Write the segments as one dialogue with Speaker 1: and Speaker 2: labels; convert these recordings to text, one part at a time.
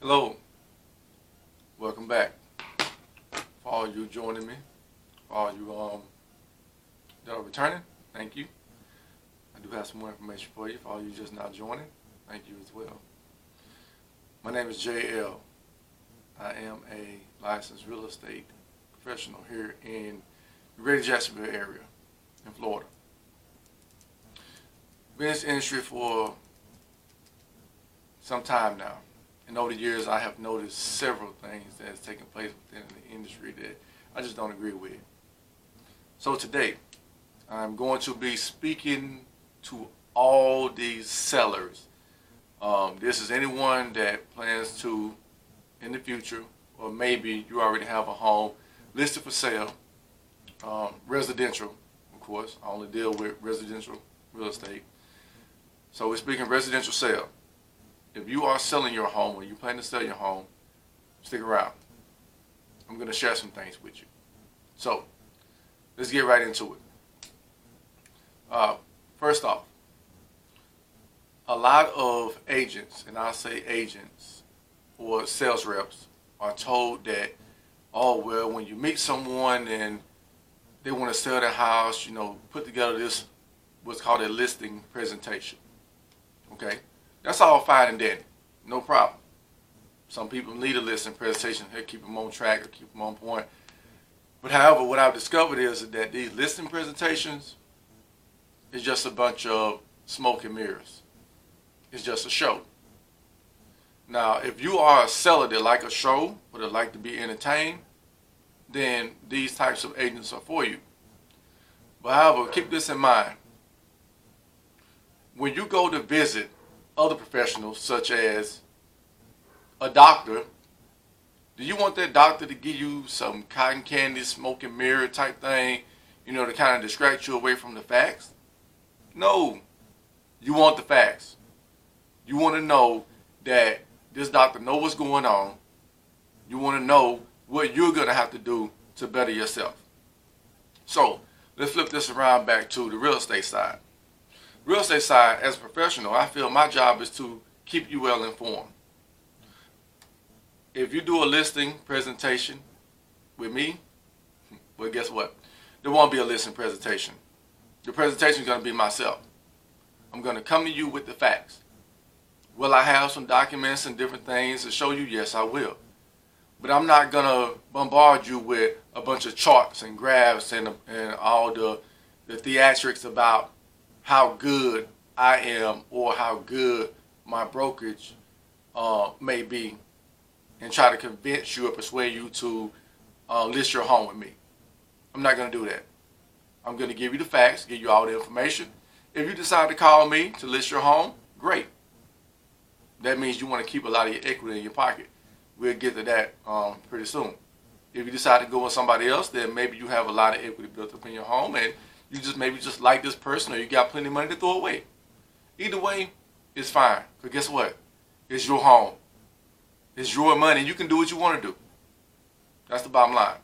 Speaker 1: Hello, welcome back. For all you joining me, for all you that are returning, thank you. I do have some more information for you. For all you just now joining, thank you as well. My name is JL. I am a licensed real estate professional here in the Greater Jacksonville area in Florida. Been in this industry for some time now. And over the years, I have noticed several things that has taken place within the industry that I just don't agree with. So today, I'm going to be speaking to all these sellers. This is anyone that plans to, in the future, or maybe you already have a home listed for sale, residential, of course. I only deal with residential real estate. So we're speaking residential sale. If you are selling your home or you plan to sell your home, stick around. I'm going to share some things with you. So, let's get right into it. First off, a lot of agents, and I say agents or sales reps, are told that, oh, well, when you meet someone and they want to sell their house, put together this, what's called a listing presentation. Okay? That's all fine and dandy. No problem. Some people need a listing presentation to keep them on track or keep them on point. But however, what I've discovered is that these listing presentations is just a bunch of smoke and mirrors. It's just a show. Now, if you are a seller that like a show or that like to be entertained, then these types of agents are for you. But however, keep this in mind. When you go to visit other professionals, such as a doctor, do you want that doctor to give you some cotton candy, smoke and mirror type thing, to kind of distract you away from the facts? No. You want the facts. You want to know that this doctor knows what's going on. You want to know what you're going to have to do to better yourself. So, let's flip this around back to the real estate side. Real estate side, as a professional, I feel my job is to keep you well informed. If you do a listing presentation with me, well, guess what? There won't be a listing presentation. The presentation is going to be myself. I'm going to come to you with the facts. Will I have some documents and different things to show you? Yes, I will. But I'm not going to bombard you with a bunch of charts and graphs and all the theatrics about how good I am or how good my brokerage may be, and try to convince you or persuade you to list your home with me. I'm not going to do that. I'm going to give you the facts, give you all the information. If you decide to call me to list your home, great. That means you want to keep a lot of your equity in your pocket. We'll get to that pretty soon. If you decide to go with somebody else, then maybe you have a lot of equity built up in your home and you just like this person, or you got plenty of money to throw away. Either way, it's fine. Because guess what? It's your home. It's your money. You can do what you want to do. That's the bottom line.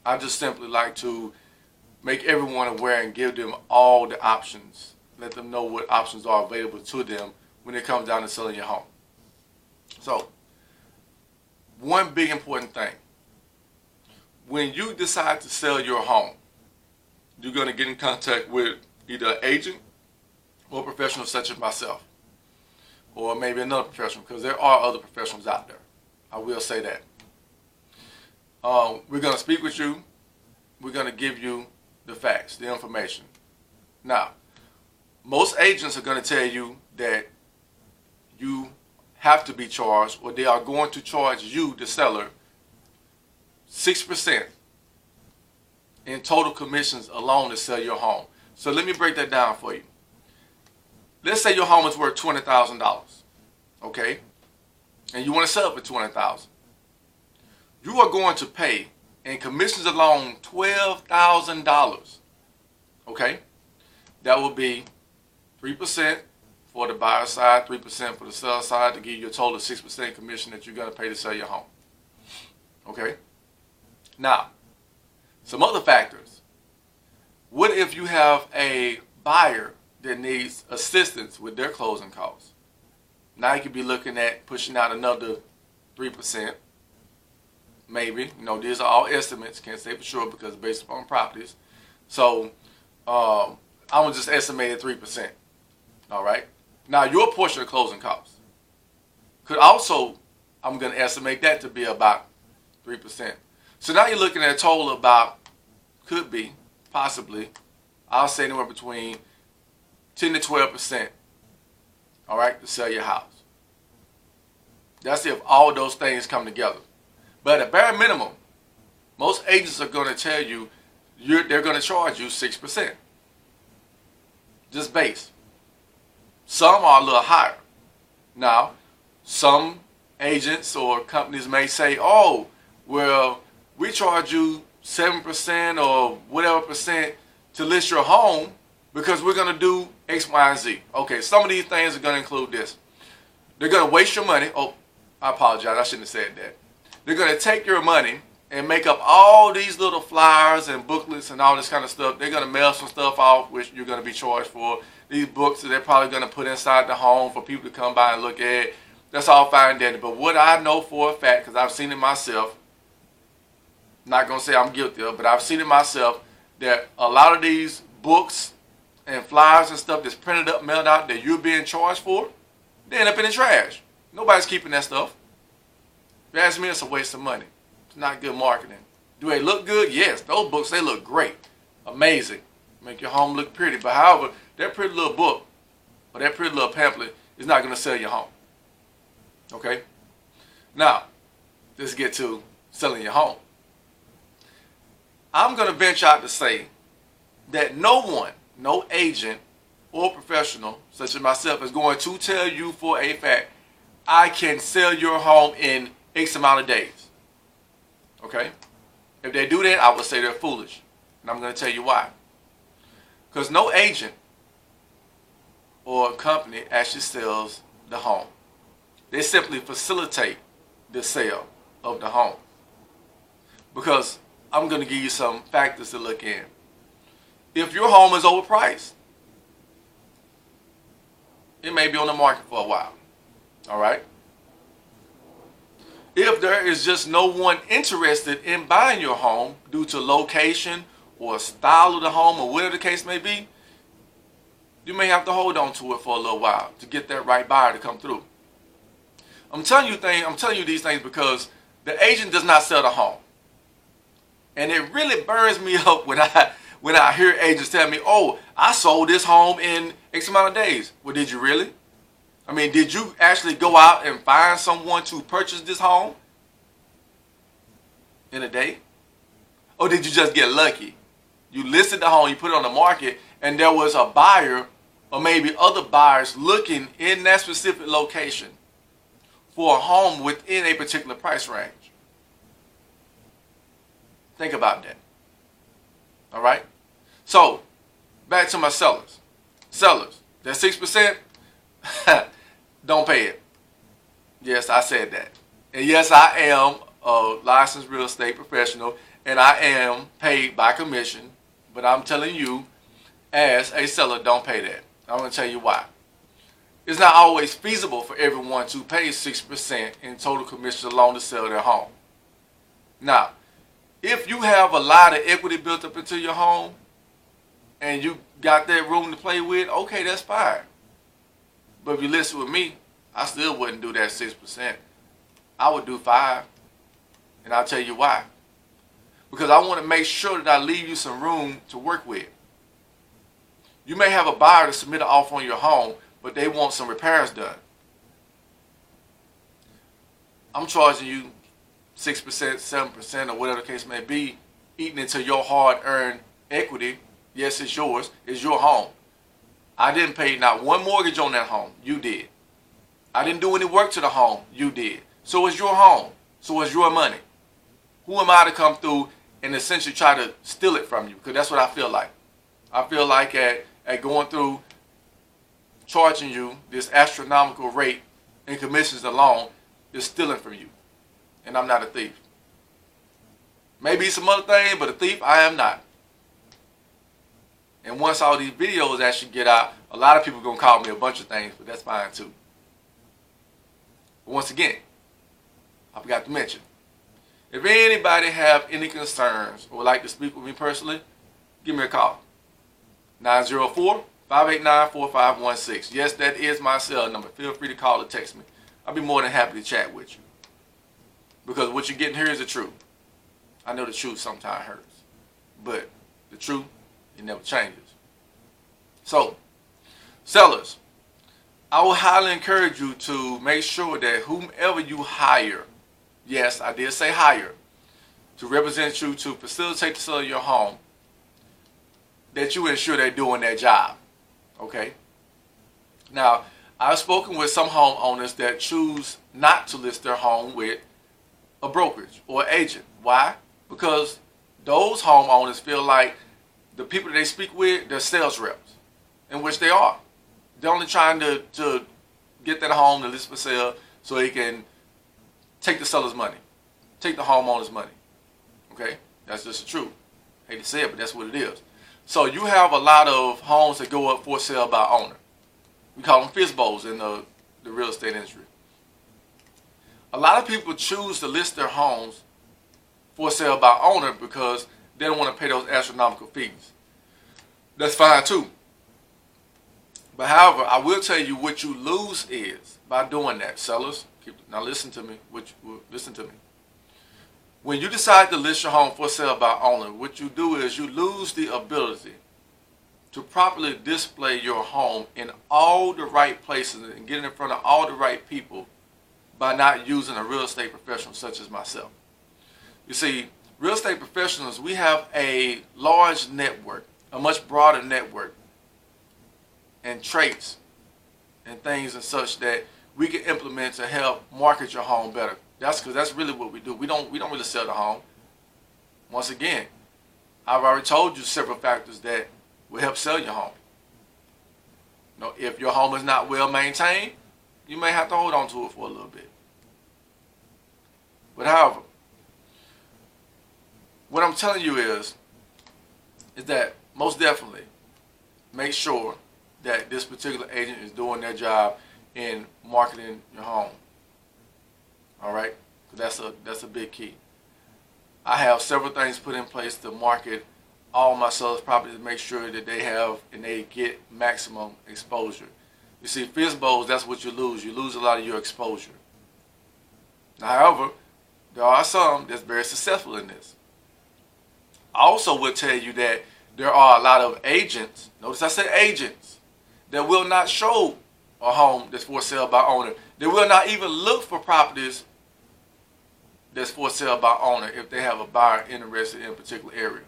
Speaker 1: I just simply like to make everyone aware and give them all the options. Let them know what options are available to them when it comes down to selling your home. So, one big important thing. When you decide to sell your home, you're going to get in contact with either an agent or a professional such as myself. Or maybe another professional, because there are other professionals out there. I will say that. We're going to speak with you. We're going to give you the facts, the information. Now, most agents are going to tell you that you have to be charged, or they are going to charge you, the seller, 6% in total commissions alone to sell your home. So let me break that down for you. Let's say your home is worth $20,000, okay? And you want to sell it for $20,000. You are going to pay in commissions alone $12,000, okay? That will be 3% for the buyer side, 3% for the seller side, to give you a total of 6% commission that you're going to pay to sell your home, okay? Now, some other factors. What if you have a buyer that needs assistance with their closing costs? Now you could be looking at pushing out another 3%, maybe. You know, these are all estimates. Can't say for sure because it's based upon properties. So I'm gonna just estimate at 3%. All right. Now your portion of closing costs could also, I'm gonna estimate that to be about 3%. So now you're looking at a total about, could be, possibly, I'll say anywhere between 10 to 12%. All right, to sell your house. That's if all those things come together. But at bare minimum, most agents are going to tell you they're going to charge you 6%. Just base. Some are a little higher. Now, some agents or companies may say, oh, well, we charge you 7% or whatever percent to list your home because we're going to do X, Y, and Z. Okay, some of these things are going to include this. They're going to waste your money. Oh, I apologize. I shouldn't have said that. They're going to take your money and make up all these little flyers and booklets and all this kind of stuff. They're going to mail some stuff off, which you're going to be charged for. These books that they're probably going to put inside the home for people to come by and look at. That's all fine and dandy. But what I know for a fact, because I've seen it myself, I'm not going to say I'm guilty of, but I've seen it myself, that a lot of these books and flyers and stuff that's printed up, mailed out, that you're being charged for, they end up in the trash. Nobody's keeping that stuff. If you ask me, it's a waste of money. It's not good marketing. Do they look good? Yes. Those books, they look great. Amazing. Make your home look pretty. But however, that pretty little book or that pretty little pamphlet is not going to sell your home. Okay? Now, let's get to selling your home. I'm going to venture out to say that no one, no agent or professional, such as myself, is going to tell you for a fact, I can sell your home in X amount of days. Okay? If they do that, I would say they're foolish. And I'm going to tell you why. Because no agent or company actually sells the home. They simply facilitate the sale of the home. Because I'm going to give you some factors to look in. If your home is overpriced, it may be on the market for a while. All right? If there is just no one interested in buying your home due to location or style of the home or whatever the case may be, you may have to hold on to it for a little while to get that right buyer to come through. I'm telling you these things because the agent does not sell the home. And it really burns me up when I hear agents tell me, oh, I sold this home in X amount of days. Well, did you really? I mean, did you actually go out and find someone to purchase this home in a day? Or did you just get lucky? You listed the home, you put it on the market, and there was a buyer or maybe other buyers looking in that specific location for a home within a particular price range. Think about that. All right? So, back to my sellers. Sellers, that 6%, don't pay it. Yes, I said that. And yes, I am a licensed real estate professional, and I am paid by commission. But I'm telling you, as a seller, don't pay that. I'm going to tell you why. It's not always feasible for everyone to pay 6% in total commission alone to sell their home. Now, if you have a lot of equity built up into your home and you got that room to play with, okay, that's fine. But if you listen with me, I still wouldn't do that 6%. I would do 5%. And I'll tell you why. Because I want to make sure that I leave you some room to work with. You may have a buyer to submit an offer on your home, but they want some repairs done. I'm charging you 6%, 7%, or whatever the case may be, eating into your hard-earned equity. Yes, it's yours. It's your home. I didn't pay not one mortgage on that home. You did. I didn't do any work to the home. You did. So it's your home. So it's your money. Who am I to come through and essentially try to steal it from you? Because that's what I feel like. I feel like at going through charging you this astronomical rate in commissions alone is stealing from you. And I'm not a thief. Maybe some other thing, but a thief I am not. And once all these videos actually get out, a lot of people are going to call me a bunch of things, but that's fine too. But once again, I forgot to mention, if anybody have any concerns or would like to speak with me personally, give me a call. 904-589-4516. Yes, that is my cell number. Feel free to call or text me. I'll be more than happy to chat with you. Because what you're getting here is the truth. I know the truth sometimes hurts. But the truth, it never changes. So, sellers, I will highly encourage you to make sure that whomever you hire, yes, I did say hire, to represent you to facilitate the sale of your home, that you ensure they're doing their job. Okay? Now, I've spoken with some homeowners that choose not to list their home with a brokerage or agent. Why? Because those homeowners feel like the people that they speak with, they're sales reps, in which they are. They're only trying to get that home to list for sale so they can take the seller's money, take the homeowner's money. Okay? That's just the truth. Hate to say it, but that's what it is. So you have a lot of homes that go up for sale by owner. We call them fishbowls in the real estate industry. A lot of people choose to list their homes for sale by owner because they don't want to pay those astronomical fees. That's fine too. But however, I will tell you what you lose is by doing that. Sellers, now listen to me. Listen to me. When you decide to list your home for sale by owner, what you do is you lose the ability to properly display your home in all the right places and get in front of all the right people by not using a real estate professional such as myself. You see, real estate professionals, we have a large network, a much broader network, and traits and things and such that we can implement to help market your home better. That's because that's really what we do. We don't really sell the home. Once again, I've already told you several factors that will help sell your home. You know, if your home is not well maintained, you may have to hold on to it for a little bit. But however, what I'm telling you is that most definitely make sure that this particular agent is doing their job in marketing your home. All right, that's a big key. I have several things put in place to market all my sellers' properties to make sure that they have and they get maximum exposure. You see, fishbowls, that's what you lose. You lose a lot of your exposure. Now, however, there are some that's very successful in this. I also will tell you that there are a lot of agents, notice I said agents, that will not show a home that's for sale by owner. They will not even look for properties that's for sale by owner if they have a buyer interested in a particular area.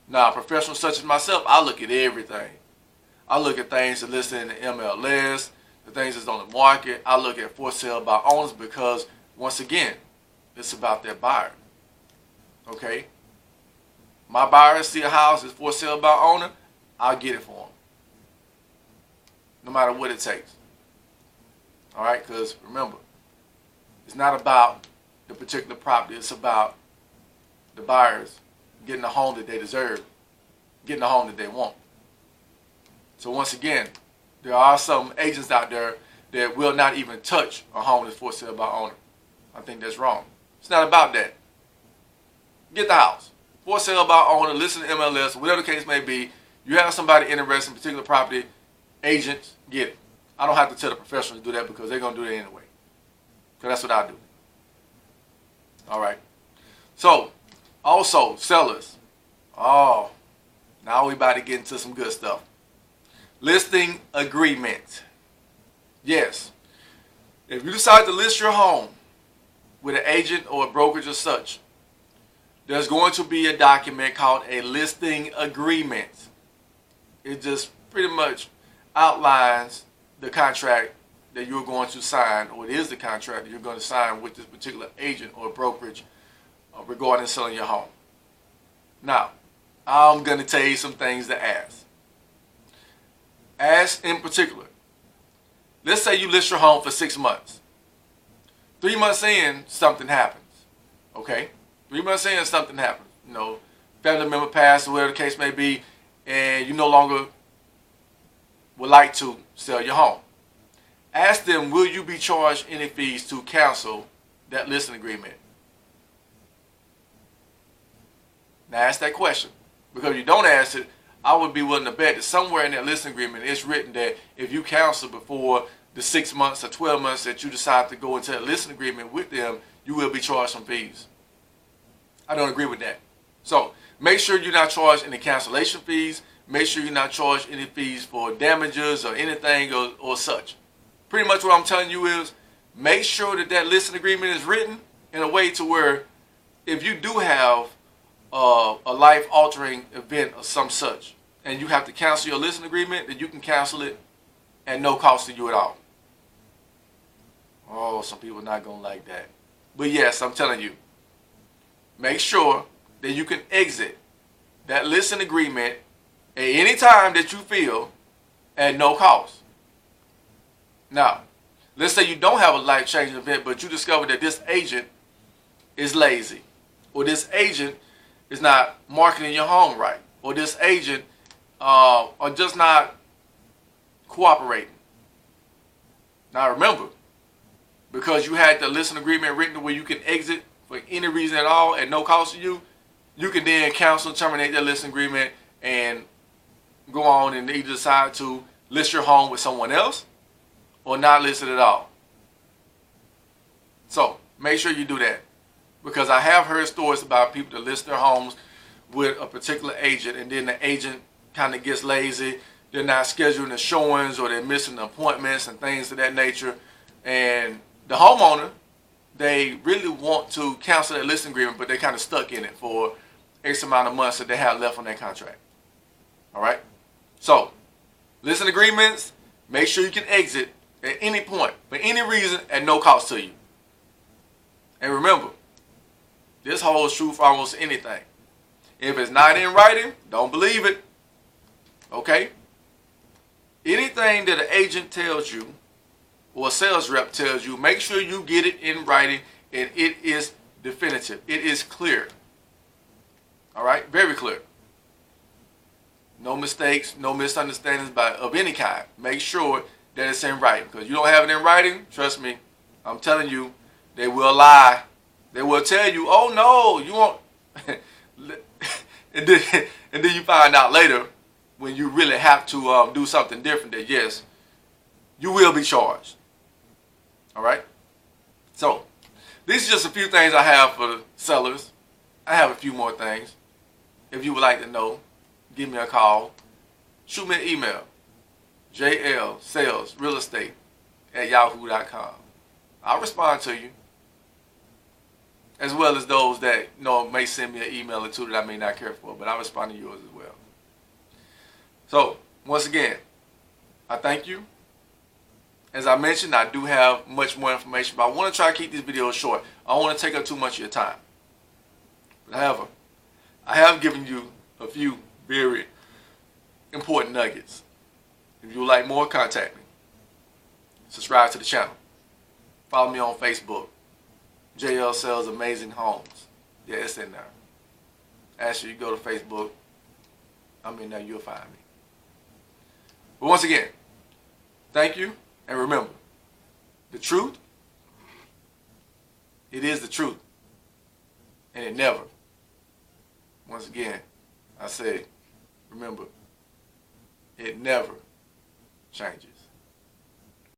Speaker 1: Now, professionals such as myself, I look at everything. I look at things that listed in the MLS, the things that's on the market. I look at for sale by owners because, once again, it's about their buyer. Okay? My buyers see a house that's for sale by owner, I'll get it for them. No matter what it takes. All right? Because remember, it's not about the particular property. It's about the buyers getting the home that they deserve, getting the home that they want. So once again, there are some agents out there that will not even touch a home that's for sale by owner. I think that's wrong. It's not about that. Get the house. For sale by owner, listen to MLS, whatever the case may be. You have somebody interested in a particular property, agents, get it. I don't have to tell the professionals to do that because they're going to do that anyway. Because that's what I do. All right. So, also, sellers. Oh, now we about to get into some good stuff. Listing agreement. Yes. If you decide to list your home with an agent or a brokerage or such, there's going to be a document called a listing agreement. It just pretty much outlines the contract that you're going to sign, or it is the contract that you're going to sign with this particular agent or brokerage regarding selling your home. Now, I'm going to tell you some things to ask. Ask in particular. Let's say you list your home for 6 months. 3 months in, something happens. Okay? 3 months in, something happens. You know, family member passed, or whatever the case may be, and you no longer would like to sell your home. Ask them, will you be charged any fees to cancel that listening agreement? Now ask that question. Because if you don't ask it, I would be willing to bet that somewhere in that listening agreement it's written that if you cancel before the 6 months or 12 months that you decide to go into that listening agreement with them, you will be charged some fees. I don't agree with that. So make sure you're not charged any cancellation fees. Make sure you're not charged any fees for damages or anything or such. Pretty much what I'm telling you is make sure that that listening agreement is written in a way to where if you do have a life-altering event or some such, and you have to cancel your listening agreement, that you can cancel it at no cost to you at all. Oh, some people are not going to like that. But yes, I'm telling you, make sure that you can exit that listening agreement at any time that you feel at no cost. Now, let's say you don't have a life-changing event, but you discover that this agent is lazy, or this agent is not marketing your home right, or this agent are just not cooperating. Now remember, because you had the listening agreement written where you can exit for any reason at all at no cost to you, you can then cancel, terminate that listening agreement, and go on and either decide to list your home with someone else or not list it at all. So make sure you do that, because I have heard stories about people that list their homes with a particular agent, and then the agent kind of gets lazy. They're not scheduling the showings, or they're missing the appointments and things of that nature. And the homeowner, they really want to cancel that listing agreement, but they're kind of stuck in it for X amount of months that they have left on that contract. All right? So, listing agreements, make sure you can exit at any point, for any reason, at no cost to you. And remember, this holds true for almost anything. If it's not in writing, don't believe it. Okay? Anything that an agent tells you or a sales rep tells you, make sure you get it in writing and it is definitive. It is clear. All right? Very clear. No mistakes, no misunderstandings of any kind. Make sure that it's in writing. Because you don't have it in writing, trust me, I'm telling you, they will lie. They will tell you, oh no, you won't. and then you find out later when you really have to do something different that yes, you will be charged. All right? So, these are just a few things I have for sellers. I have a few more things. If you would like to know, give me a call. Shoot me an email. jlsalesrealestate@yahoo.com. I'll respond to you. As well as those that may send me an email or two that I may not care for, but I'll respond to yours as well. So, once again, I thank you. As I mentioned, I do have much more information, but I want to try to keep these videos short. I don't want to take up too much of your time. However, I have given you a few very important nuggets. If you would like more, contact me. Subscribe to the channel. Follow me on Facebook. JL Sells Amazing Homes. Yeah, it's in there. Actually, you go to Facebook. I'm in there, you'll find me. But once again, thank you. And remember, the truth, it is the truth. And it never, once again, I say, remember, it never changes.